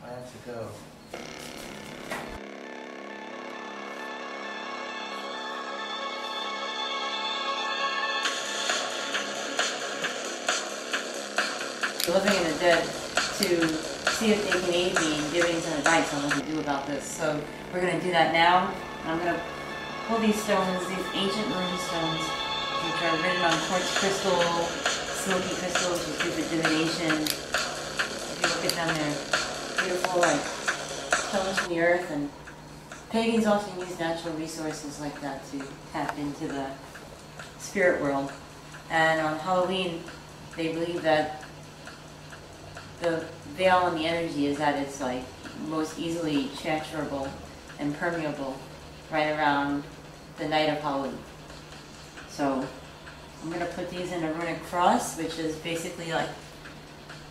I have to go. Living in the dead to see if they can aid me in giving some advice on what to do about this. So we're going to do that now. I'm going to pull these stones, these ancient rune stones, which are written on quartz crystal, silky crystals, which do the divination. If you look at them, they're beautiful, like stones from the earth, and pagans often use natural resources like that to tap into the spirit world. And on Halloween, they believe that the veil and the energy is at its like most easily transferable and permeable right around the night of Halloween. So I'm going to put these in a runic cross, which is basically like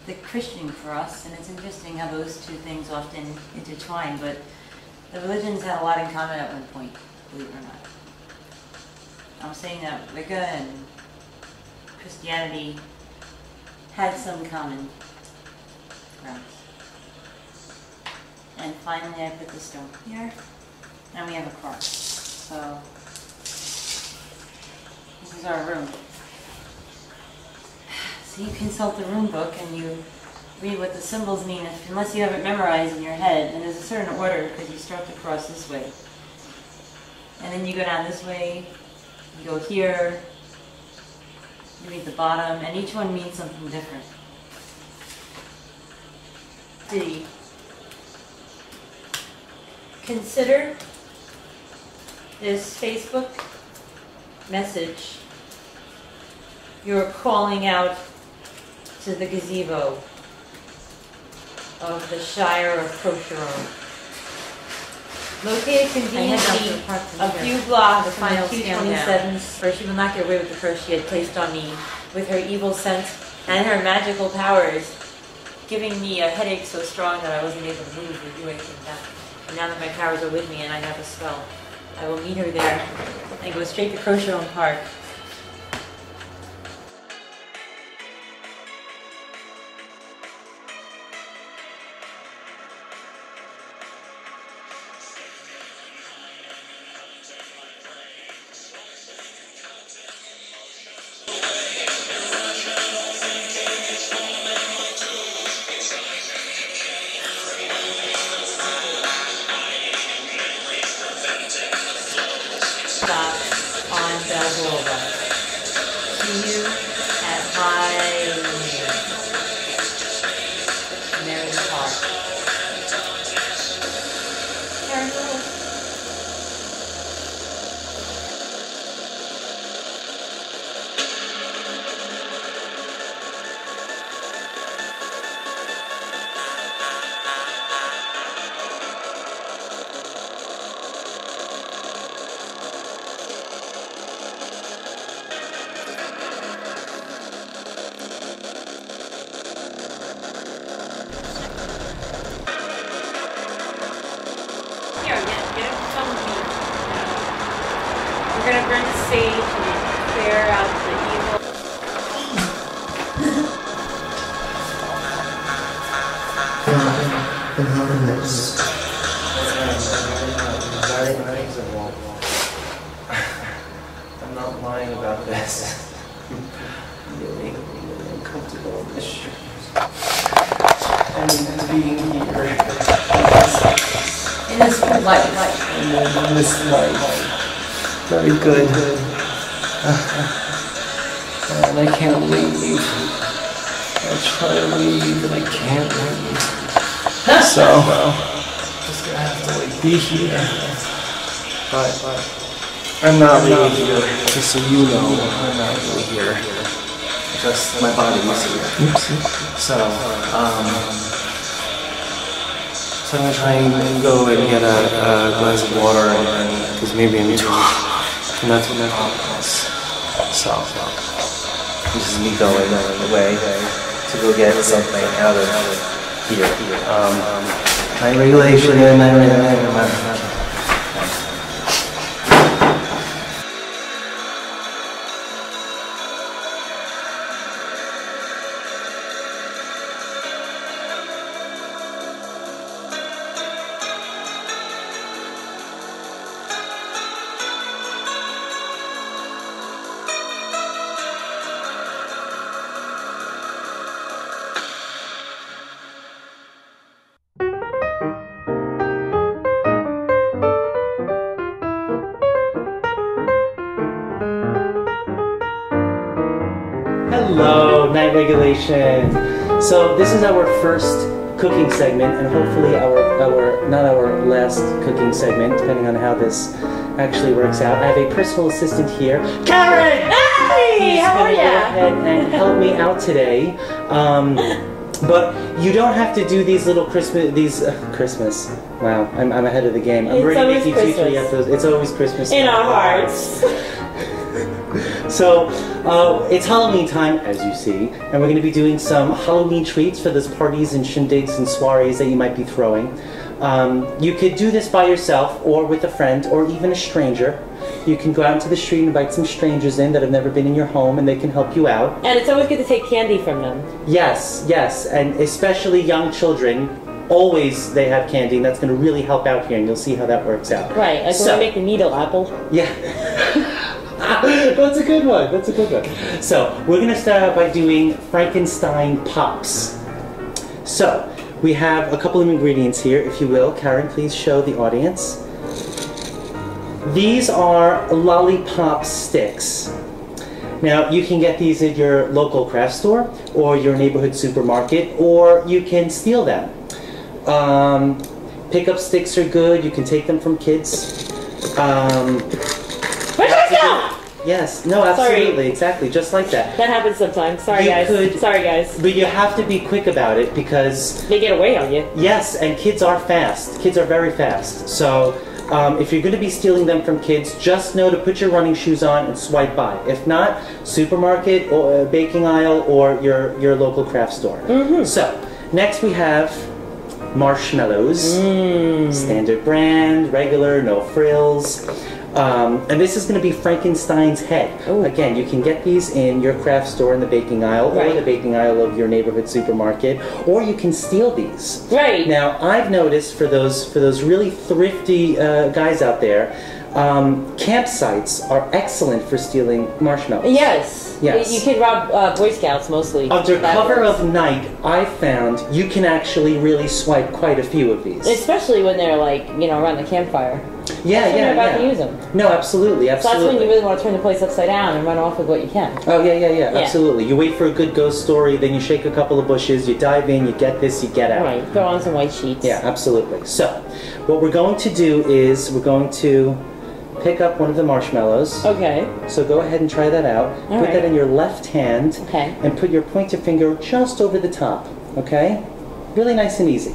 the Christian cross, and it's interesting how those two things often intertwine, but the religions had a lot in common at one point, believe it or not. I'm saying that Wicca and Christianity had some common grounds. And finally I put the stone here, and we have a cross. So this is our room. So you consult the rune book and you read what the symbols mean, unless you have it memorized in your head. And there's a certain order, because you start the cross this way. And then you go down this way, you go here, you read the bottom, and each one means something different. Chastity. Consider this Facebook message you're calling out to the gazebo of the Shire of Crocheron. Located conveniently a few blocks from the 227s, where she will not get away with the curse she had placed on me with her evil scent and her magical powers, giving me a headache so strong that I wasn't able to move or do anything back. And now that my powers are with me and I have a spell, I will meet her there and go straight to Crocheron Park. Stop on Balboa. See you at high Mary Park. Here, get a phone with me. We're gonna burn the sage and clear out the evil. I'm not lying about this. I'm really uncomfortable in this shirt. And being here. In this life. In this life. Very good. And I can't leave. I try to leave and I can't leave. So, just gonna have to like be here. But I'm not really here. Just so you know, I'm not really here. Just my body is here. So, so I'm gonna try and go and get a glass of water, because maybe I'm too hot, and that's what my problem is. So, this is me going away to go get something out of here. Night regulation, night. Diet regulation. So this is our first cooking segment, and hopefully not our last cooking segment, depending on how this actually works out. I have a personal assistant here, Karen! Hey, how are Go ya? ahead and help me out today. But you don't have to do these little Christmas. Wow, I'm ahead of the game. I'm already making 2-3 episodes. It's always Christmas. In our hearts. So, it's Halloween time, as you see, and we're going to be doing some Halloween treats for those parties and shindigs and soirees that you might be throwing. You could do this by yourself, or with a friend, or even a stranger. You can go out into the street and invite some strangers in that have never been in your home, and they can help you out. And it's always good to take candy from them. Yes, yes, and especially young children. Always they have candy, and that's going to really help out here, and you'll see how that works out. Right, like when we make the needle apple. Yeah. That's a good one. That's a good one. So, we're going to start out by doing Frankenstein pops. So, we have a couple of ingredients here, if you will. Karen, please show the audience. These are lollipop sticks. Now, you can get these at your local craft store or your neighborhood supermarket, or you can steal them. Pickup sticks are good. You can take them from kids. Yes, no, absolutely, sorry. Exactly, just like that. That happens sometimes. Sorry, guys. Sorry, guys. But you have to be quick about it because they get away on you. Yes, and kids are fast. Kids are very fast. So if you're going to be stealing them from kids, just know to put your running shoes on and swipe by. If not, supermarket or baking aisle or your local craft store. Mm-hmm. So next we have marshmallows. Standard brand, regular, no frills. And this is going to be Frankenstein's head. Ooh. Again, you can get these in your craft store in the baking aisle, right, or the baking aisle of your neighborhood supermarket, or you can steal these. Right. Now, I've noticed for those really thrifty guys out there, campsites are excellent for stealing marshmallows. Yes. Yes. You can rob Boy Scouts mostly. Under cover of night, I found you can actually really swipe quite a few of these. Especially when they're like, around the campfire. Yeah, that's when you're about to use them. No, absolutely, absolutely. So that's when you really want to turn the place upside down and run off with what you can. Oh, yeah, absolutely. You wait for a good ghost story, then you shake a couple of bushes, you dive in, you get this, you get out. Right, throw on some white sheets. Yeah, absolutely. So, what we're going to do is we're going to pick up one of the marshmallows. Okay. So go ahead and try that out. Put that in your left hand. Okay. And put your pointer finger just over the top. Okay? Really nice and easy.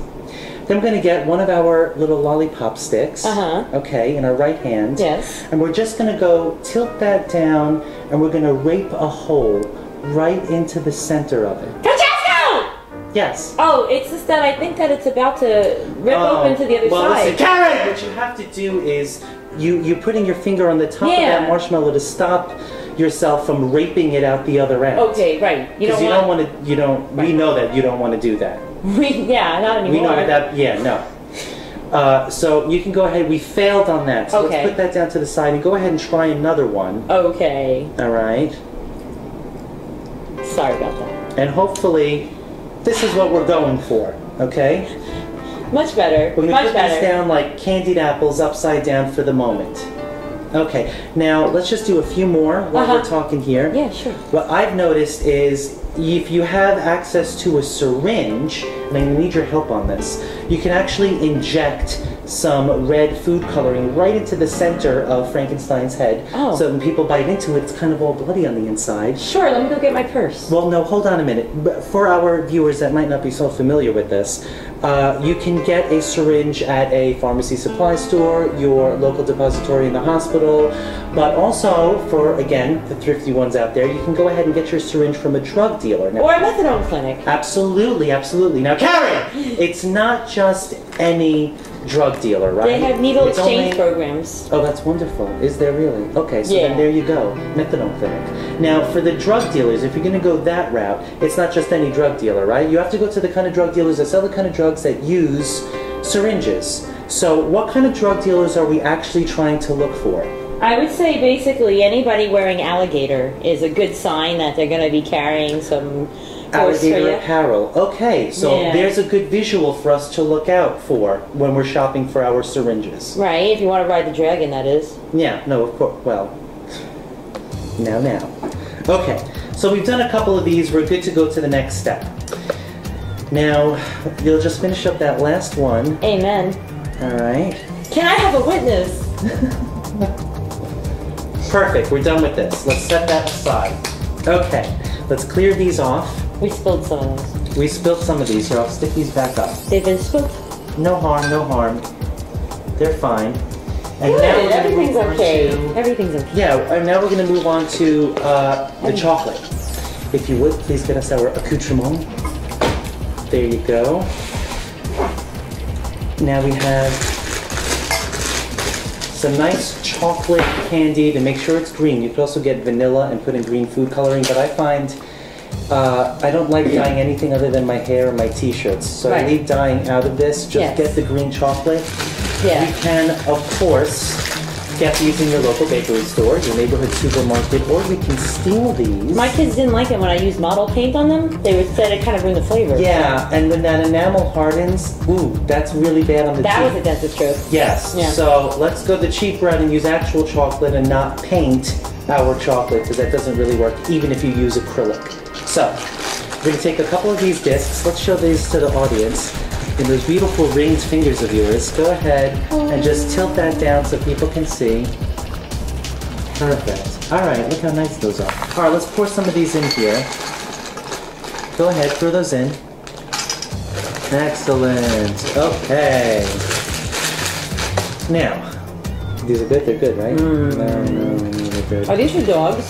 Then we're going to get one of our little lollipop sticks. Okay, in our right hand. Yes. And we're just going to go tilt that down, and we're going to rape a hole right into the center of it. Francesco! Yes. Oh, it's just that I think that it's about to rip open to the other side. Listen, Karen! What you have to do is you putting your finger on the top of that marshmallow to stop yourself from raping it out the other end. Okay, right. Because you don't want to. We know that you don't want to do that. Not anymore. We know that. Yeah, no. So you can go ahead. We failed on that. So let's put that down to the side and go ahead and try another one. Okay. All right. Sorry about that. And hopefully, this is what we're going for. Okay. Much better. We're going to put these down like candied apples upside down for the moment. Okay, now let's just do a few more while we're talking here. Yeah, sure. What I've noticed is if you have access to a syringe, and I need your help on this, you can actually inject some red food coloring right into the center of Frankenstein's head. Oh. So when people bite into it, it's kind of all bloody on the inside. Sure, let me go get my purse. Well, no, hold on a minute. For our viewers that might not be so familiar with this, you can get a syringe at a pharmacy supply store, your local depository in the hospital, but also for, again, the thrifty ones out there, you can go ahead and get your syringe from a drug dealer. Now, or a methadone clinic. Absolutely, absolutely. Now, Karen, it's not just any drug dealer, right? They have needle exchange programs. Oh, that's wonderful. Is there really? Okay, so then there you go. Methadone clinic. Now, for the drug dealers, if you're going to go that route, it's not just any drug dealer, right? You have to go to the kind of drug dealers that sell the kind of drugs that use syringes. So what kind of drug dealers are we actually trying to look for? I would say basically anybody wearing alligator is a good sign that they're going to be carrying some alligator apparel. Okay, so there's a good visual for us to look out for when we're shopping for our syringes. Right, if you want to ride the dragon, that is. Yeah, no, of course. Well, now. Okay, So we've done a couple of these. We're good to go to the next step. Now, you'll just finish up that last one. Amen. All right. Can I have a witness? Perfect. We're done with this. Let's set that aside. Okay. Let's clear these off. We spilled some of those. We spilled some of these, so I'll stick these back up. They've been spilled. No harm, no harm. They're fine. And Good. now we're gonna Everything's move on okay. to- Everything's okay. Yeah, and now we're going to move on to the chocolate. If you would, please get us our accoutrement. There you go. Now we have some nice chocolate candy to make sure it's green. You could also get vanilla and put in green food coloring, but I find I don't like dyeing anything other than my hair or my t-shirts. So I leave dyeing out of this. Just get the green chocolate. Yeah. You can, of course, get these in your local bakery store, your neighborhood supermarket, or you can steal these. My kids didn't like it when I used model paint on them. They would say it kind of ruined the flavor. Yeah, and when that enamel hardens, ooh, that's really bad on the teeth. That was a dentist joke. Yes. Yeah. So let's go the cheap route and use actual chocolate and not paint our chocolate, because that doesn't really work, even if you use acrylic. So we're going to take a couple of these discs. Let's show these to the audience. In those beautiful ringed fingers of yours, go ahead and just tilt that down so people can see. Perfect. All right, look how nice those are. All right, let's pour some of these in here. Go ahead, throw those in. Excellent. Okay. Now, these are good. They're good, right? No, they're good. Are these for dogs?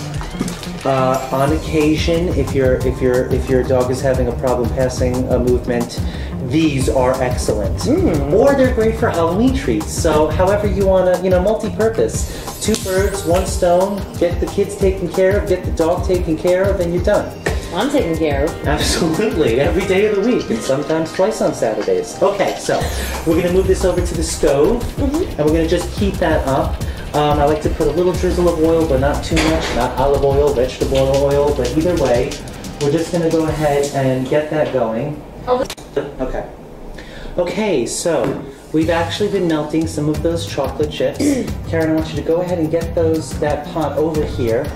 On occasion, if your dog is having a problem passing a movement, these are excellent. Or they're great for Halloween treats. So however you want to, multi-purpose. 2 birds, 1 stone. Get the kids taken care of, get the dog taken care of, and you're done. I'm taken care of. Absolutely, every day of the week, and sometimes twice on Saturdays. Okay, so we're going to move this over to the stove, and we're going to just heat that up. I like to put a little drizzle of oil, but not too much, not olive oil, vegetable oil, but either way, we're just going to go ahead and get that going. Okay. Okay, so we've actually been melting some of those chocolate chips. Karen, I want you to go ahead and get that pot over here.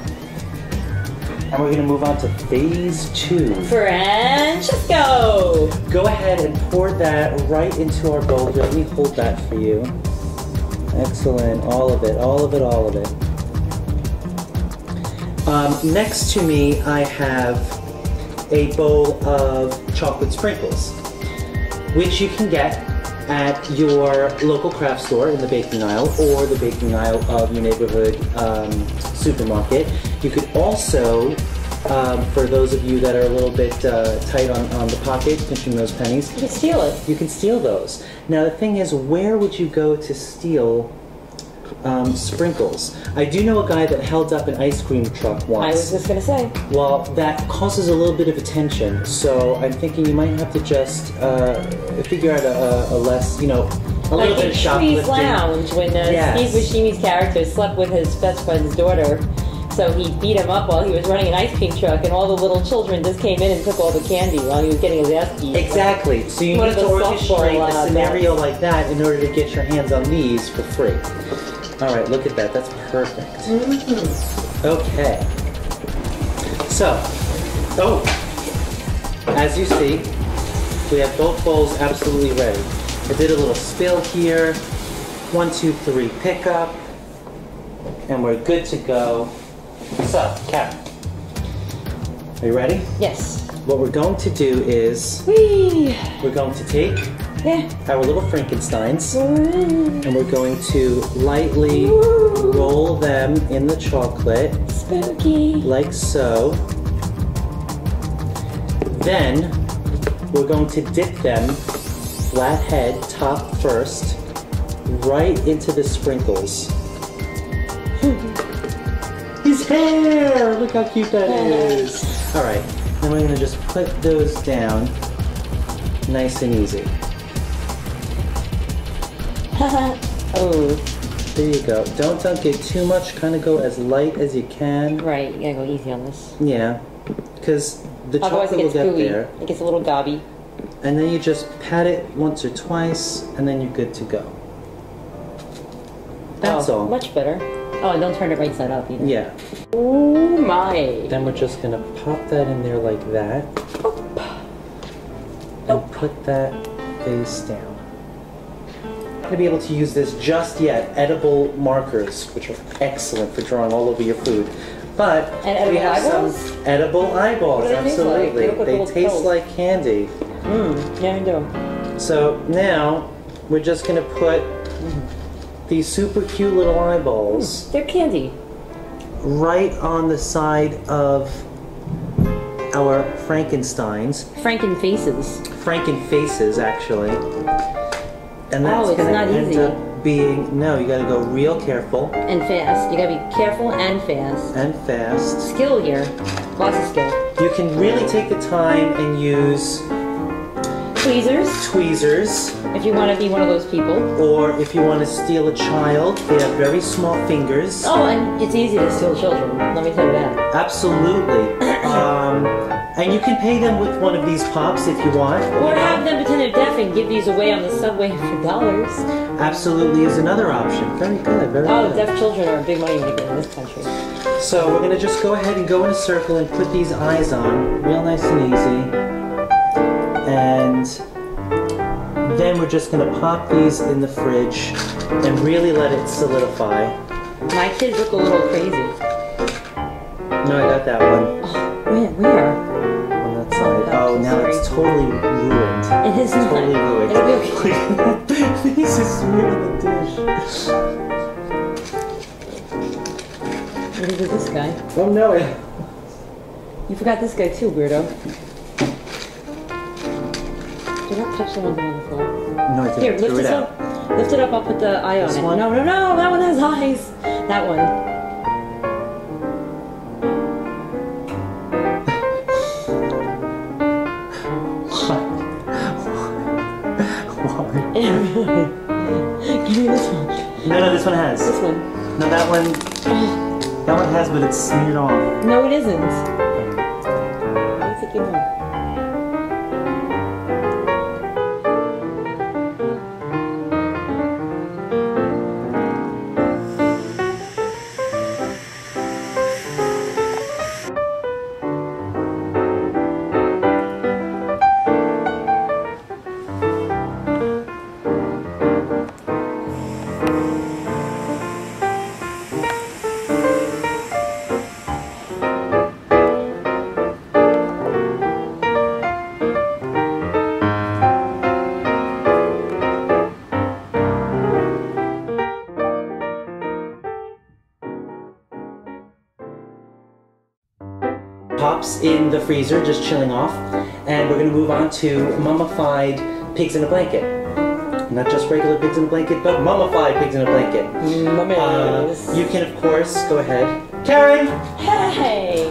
And we're going to move on to phase 2. Francesco! Go ahead and pour that right into our bowl. Here, let me hold that for you. Excellent. All of it, all of it, all of it. Next to me, I have a bowl of chocolate sprinkles, which you can get at your local craft store in the baking aisle or the baking aisle of your neighborhood supermarket. You could also, for those of you that are a little bit tight on the pocket, pinching those pennies, You can steal it. you can steal those. Now the thing is, where would you go to steal sprinkles? I do know a guy that held up an ice cream truck once. I was just going to say. Well, that causes a little bit of attention, so I'm thinking you might have to just figure out a less, a little bit of Like shoplifting. Tree's Lounge, when Steve Buscemi's character slept with his best friend's daughter. So he beat him up while he was running an ice cream truck, and all the little children just came in and took all the candy while he was getting his ass beat. Exactly. So you One need of to the orchestrate softball, a scenario like that in order to get your hands on these for free. All right, look at that. That's perfect. Okay. So, as you see, we have both bowls absolutely ready. I did a little spill here. 1, 2, 3, pick up. And we're good to go. So, Kat, are you ready? Yes. What we're going to do is, Whee! we're going to take Yeah. our little Frankensteins, and we're going to lightly roll them in the chocolate, Spooky. like so. Then, we're going to dip them, flat head, top first, right into the sprinkles. His hair! Look how cute that is! Alright, then we're going to just put those down, nice and easy. Oh. There you go. Don't dunk it too much, kind of go as light as you can. Right, you gotta go easy on this. Yeah, because the Otherwise chocolate it will gets get gooey. there. It gets a little gobby. And then you just pat it once or twice, and then you're good to go. That's all. Much better. Oh, and don't turn it right side up either. Yeah. Oh my. Then we're just gonna pop that in there like that. And put that face down. Not gonna be able to use this just yet. Edible markers, which are excellent for drawing all over your food. But and we have eyeballs? some edible eyeballs, What do they taste absolutely. like? They taste like candy. Yeah, I do. So now we're just gonna put these super cute little eyeballs They're candy. right on the side of our Frankensteins. Frankenfaces, actually. And that's it's gonna not end easy. up being, no, you gotta go real careful And fast. You gotta be careful and fast. and fast. Skill here. Lots of skill. You can really take the time and use tweezers, If you want to be one of those people. or if you want to steal a child, they have very small fingers. Oh, and it's easy to steal children. Let me tell you that. Absolutely. And you can pay them with one of these pops if you want. Or have them pretend they're deaf and give these away on the subway for dollars. Absolutely is another option. Very good, very Oh, good. deaf children are a big money maker in this country. So we're gonna just go ahead and go in a circle and put these eyes on, real nice and easy. And then we're just gonna pop these in the fridge and really let it solidify. My kids look a little crazy. No, I got that one Where? on that side. Oh, now it's totally ruined. It is not. Totally ruined. It'll be okay. This is smeared on the dish. What did you do with this guy? Oh no, You forgot this guy too, weirdo. Do not touch the ones on the floor. no, I didn't. Here, lift Threw this it out. up. Lift it up, I'll put the eye This on it. one? No, that one has eyes. That one. Why? Give me this one. No, this one has. This one. No, that one has, but it's smeared off. No, it isn't. What's it give me? Pops in the freezer, just chilling off, and we're gonna move on to mummified pigs in a blanket. Not just regular pigs in a blanket, but mummified pigs in a blanket. You can, of course, go ahead. Karen! Hey!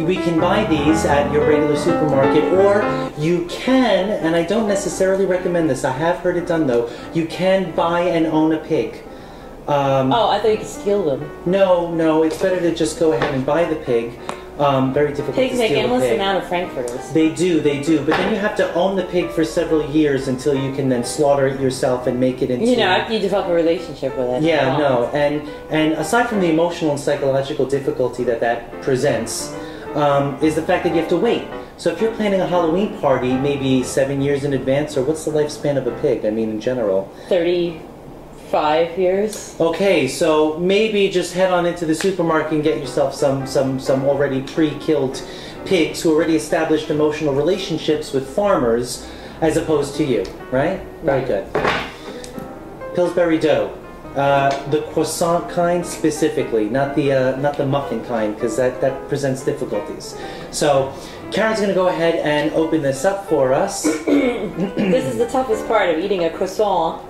We can buy these at your regular supermarket, or you can, and I don't necessarily recommend this, I have heard it done though, you can buy and own a pig. Oh, I thought you could steal them. No, it's better to just go ahead and buy the pig. Very difficult Pigs to make steal a endless pig. amount of frankfurters. They do, but then you have to own the pig for several years until you can then slaughter it yourself and make it into... You know, after you develop a relationship with it. Yeah, no, and aside from the emotional and psychological difficulty that presents, is the fact that you have to wait. So if you're planning a Halloween party maybe 7 years in advance, or what's the lifespan of a pig, I mean in general? 35 years. Okay, so maybe just head on into the supermarket and get yourself some already pre-killed pigs who already established emotional relationships with farmers as opposed to you, right? Very good. Pillsbury dough. The croissant kind specifically, not the muffin kind, because that presents difficulties. So Karen's going to go ahead and open this up for us. This is the toughest part of eating a croissant.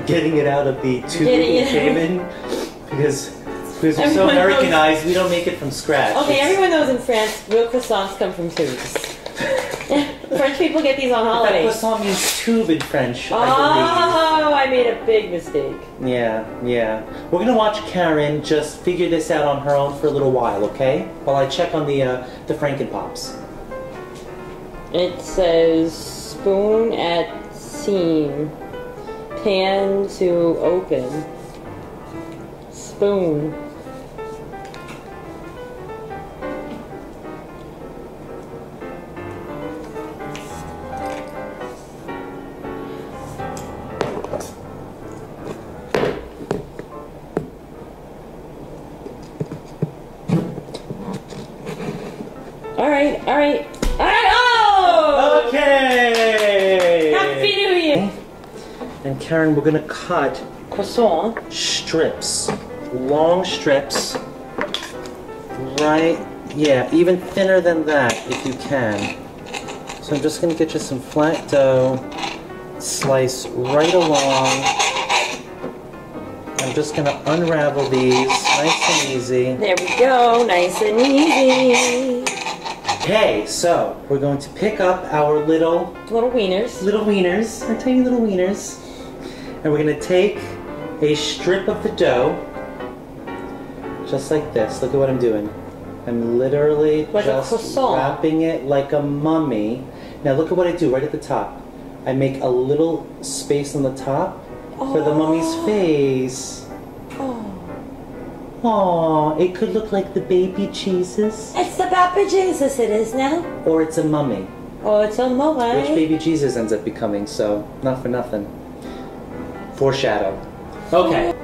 Getting it out of the tube it came in, because we're so Everyone Americanized, we don't make it from scratch. Okay, everyone knows in France, real croissants come from tubes. French people get these on That holidays. croissant means tube in French, I Oh, I made a big mistake. believe. Yeah. We're gonna watch Karen just figure this out on her own for a little while, okay? While I check on the Frankenpops. It says spoon at seam, pan to open, spoon. And Karen, we're gonna cut croissant strips, long strips, right? Yeah, even thinner than that if you can. So I'm just gonna get you some flat dough, slice right along. I'm just gonna unravel these, nice and easy. There we go, nice and easy. Okay, so we're going to pick up our little wieners, our tiny little wieners, and we're gonna take a strip of the dough, just like this. Look at what I'm doing. I'm literally like just wrapping it like a mummy. Now look at what I do right at the top. I make a little space on the top for the mummy's face. Aww, it could look like the baby Jesus. It's the baby Jesus, it is now. Or it's a mummy. Oh, it's a mummy. Which baby Jesus ends up becoming, so not for nothing. Foreshadow. Okay.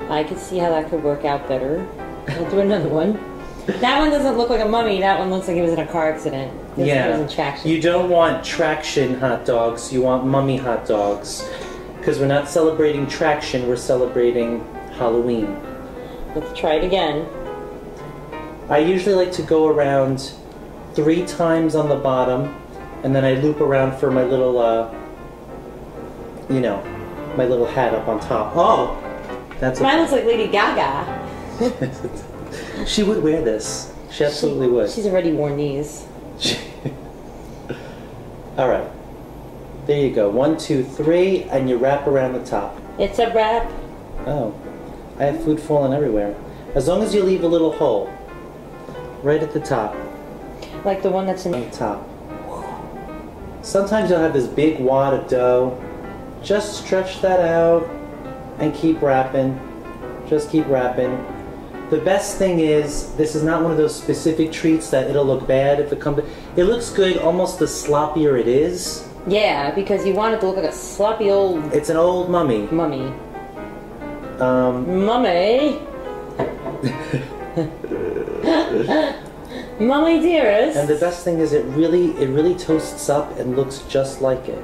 I could see how that could work out better. I'll do another one. That one doesn't look like a mummy. That one looks like it was in a car accident. This one was in traction. You don't want traction hot dogs. You want mummy hot dogs. Because we're not celebrating traction. We're celebrating Halloween. Let's try it again. I usually like to go around 3 times on the bottom. And then I loop around for my little, you know, my little hat up on top. Oh! That's Mine looks like Lady Gaga. She would wear this. She absolutely would. She's already worn these. Alright. There you go. 1, 2, 3, and you wrap around the top. It's a wrap. Oh. I have food falling everywhere. As long as you leave a little hole. Right at the top. Like the one that's in the top. Sometimes you'll have this big wad of dough. Just stretch that out and keep wrapping. Just keep wrapping. The best thing is, this is not one of those specific treats that it'll look bad if it comes. It looks good almost the sloppier it is. Yeah, because you want it to look like a sloppy old... It's an old mummy. Mummy. Mummy. Mummy dearest. And the best thing is it really toasts up and looks just like it.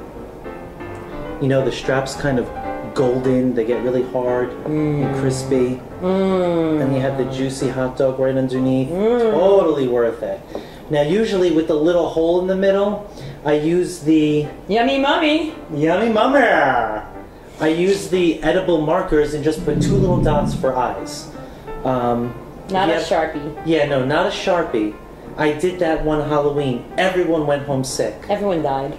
You know, the straps kind of golden, they get really hard and crispy. And you have the juicy hot dog right underneath. Totally worth it. Now usually with the little hole in the middle, I use the... Yummy Mummy! Yummy Mummy! I use the edible markers and just put 2 little dots for eyes. Not a Sharpie. Yeah, no, not a Sharpie. I did that one Halloween. Everyone went home sick. Everyone died.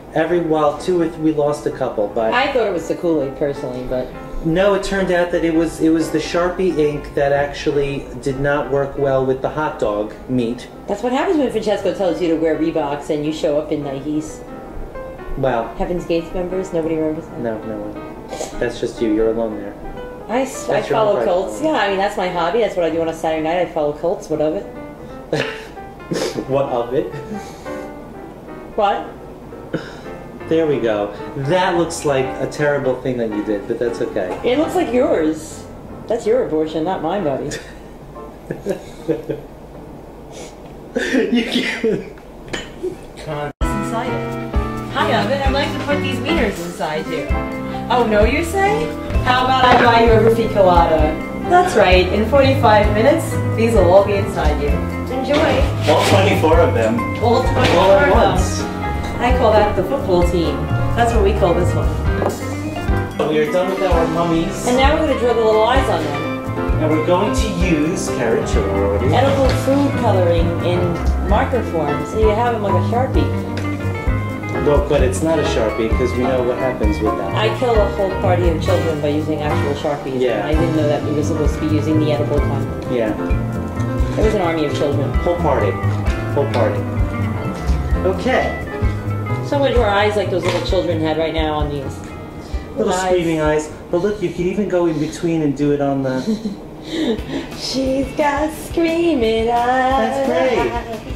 Well, 2 or 3, we lost a couple, but... I thought it was the Kool-Aid personally, but... No, it turned out that it was the Sharpie ink that actually did not work well with the hot dog meat. That's what happens when Francesco tells you to wear Reeboks and you show up in Nikes. Well... Heaven's Gates members? Nobody remembers that? No, no one. That's just you. You're alone there. I follow cults. Yeah, I mean, that's my hobby. That's what I do on a Saturday night. I follow cults. What of it? What of it? What? There we go. That looks like a terrible thing that you did, but that's okay. It looks like yours. That's your abortion, not mine, buddy. You can't... Inside it. Hi, Oven. I'd like to put these wieners inside you. Oh, no, you say? How about I buy you a roofie colada? That's right. In 45 minutes, these will all be inside you. Enjoy. All 24 of them. All 24 all at of once. them. I call that the football team. That's what we call this one. We are done with our mummies. And now we're going to draw the little eyes on them. And we're going to use edible food coloring in marker form, so you have them like a Sharpie. Well, but it's not a Sharpie because we know what happens with that. I kill a whole party of children by using actual Sharpies. Yeah. I didn't know that we were supposed to be using the edible kind. Yeah. There was an army of children. Whole party. Whole party. Okay. So much more eyes like those little children had right now on these. Little screaming eyes. But look, you could even go in between and do it on the... She's got screaming eyes. That's great.